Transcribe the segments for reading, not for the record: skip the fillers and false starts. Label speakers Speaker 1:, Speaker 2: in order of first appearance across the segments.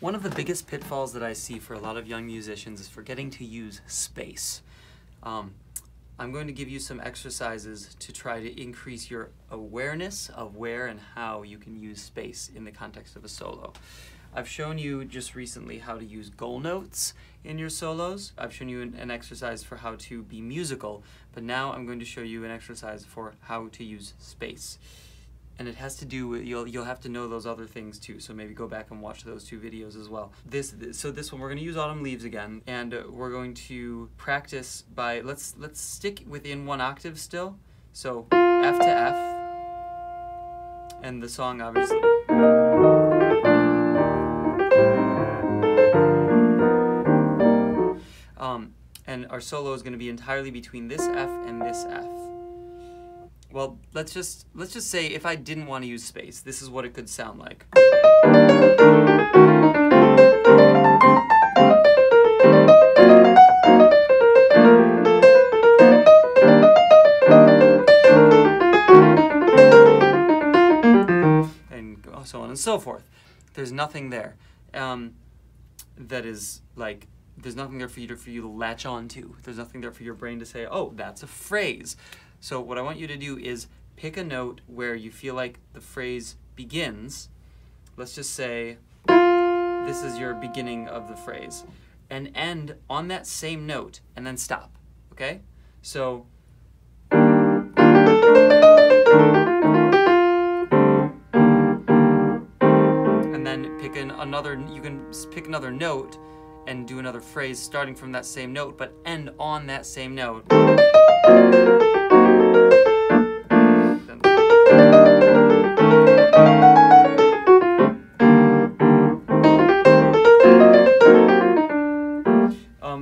Speaker 1: One of the biggest pitfalls that I see for a lot of young musicians is forgetting to use space. I'm going to give you some exercises to try to increase your awareness of where and how you can use space in the context of a solo. I've shown you just recently how to use goal notes in your solos. I've shown you an exercise for how to be musical, but now I'm going to show you an exercise for how to use space. And it has to do with, you'll have to know those other things too, so maybe go back and watch those two videos as well. So this one, we're going to use Autumn Leaves again, and we're going to practice by, let's stick within one octave still. So F to F, and the song obviously. And our solo is going to be entirely between this F and this F. Well, let's just say if I didn't want to use space, this is what it could sound like. And so on and so forth. There's nothing there. That is like, there's nothing there for you to latch on to. There's nothing there for your brain to say, oh, that's a phrase. So what I want you to do is pick a note where you feel like the phrase begins. Let's just say this is your beginning of the phrase. And end on that same note and then stop, okay? So and then pick you can pick another note and do another phrase starting from that same note, but end on that same note.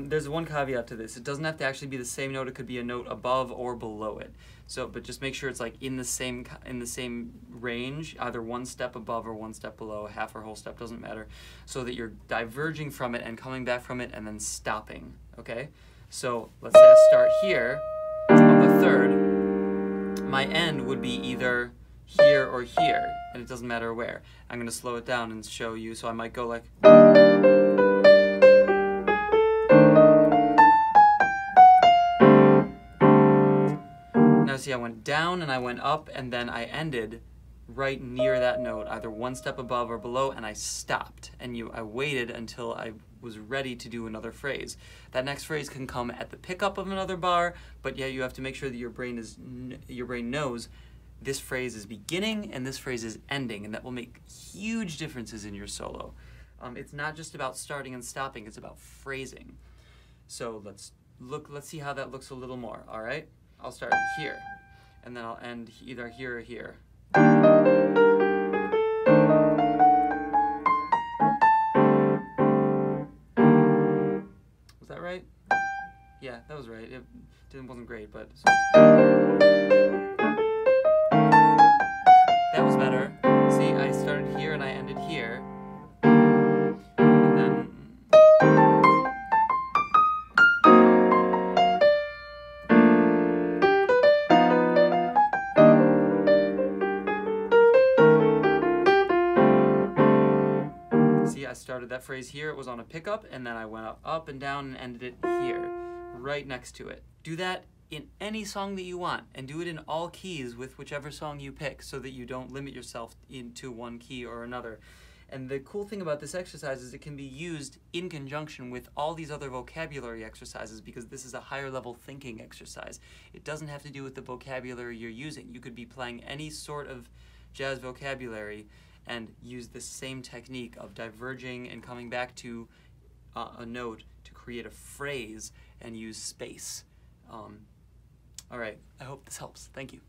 Speaker 1: There's one caveat to this. It doesn't have to actually be the same note. It could be a note above or below it. So, but just make sure it's like in the same range, either one step above or one step below, half or whole step, doesn't matter, so that you're diverging from it and coming back from it and then stopping, okay? So let's say I start here on the third. My end would be either here or here, and it doesn't matter where. I'm going to slow it down and show you, so I might go like... Now see, I went down and I went up, and then I ended right near that note, either one step above or below, and I stopped. And I waited until I was ready to do another phrase. That next phrase can come at the pickup of another bar, but yeah, you have to make sure that your brain knows this phrase is beginning and this phrase is ending, and that will make huge differences in your solo. It's not just about starting and stopping, it's about phrasing. So let's see how that looks a little more, all right? I'll start here, and then I'll end either here or here. Was that right? Yeah, that was right. It wasn't great, but... That was better. See, I started here and I ended here. And then... I started that phrase here, it was on a pickup, and then I went up and down and ended it here, right next to it. Do that in any song that you want, and do it in all keys with whichever song you pick, so that you don't limit yourself into one key or another. And the cool thing about this exercise is it can be used in conjunction with all these other vocabulary exercises, because this is a higher level thinking exercise. It doesn't have to do with the vocabulary you're using. You could be playing any sort of jazz vocabulary and use the same technique of diverging and coming back to a note to create a phrase and use space. All right, I hope this helps. Thank you.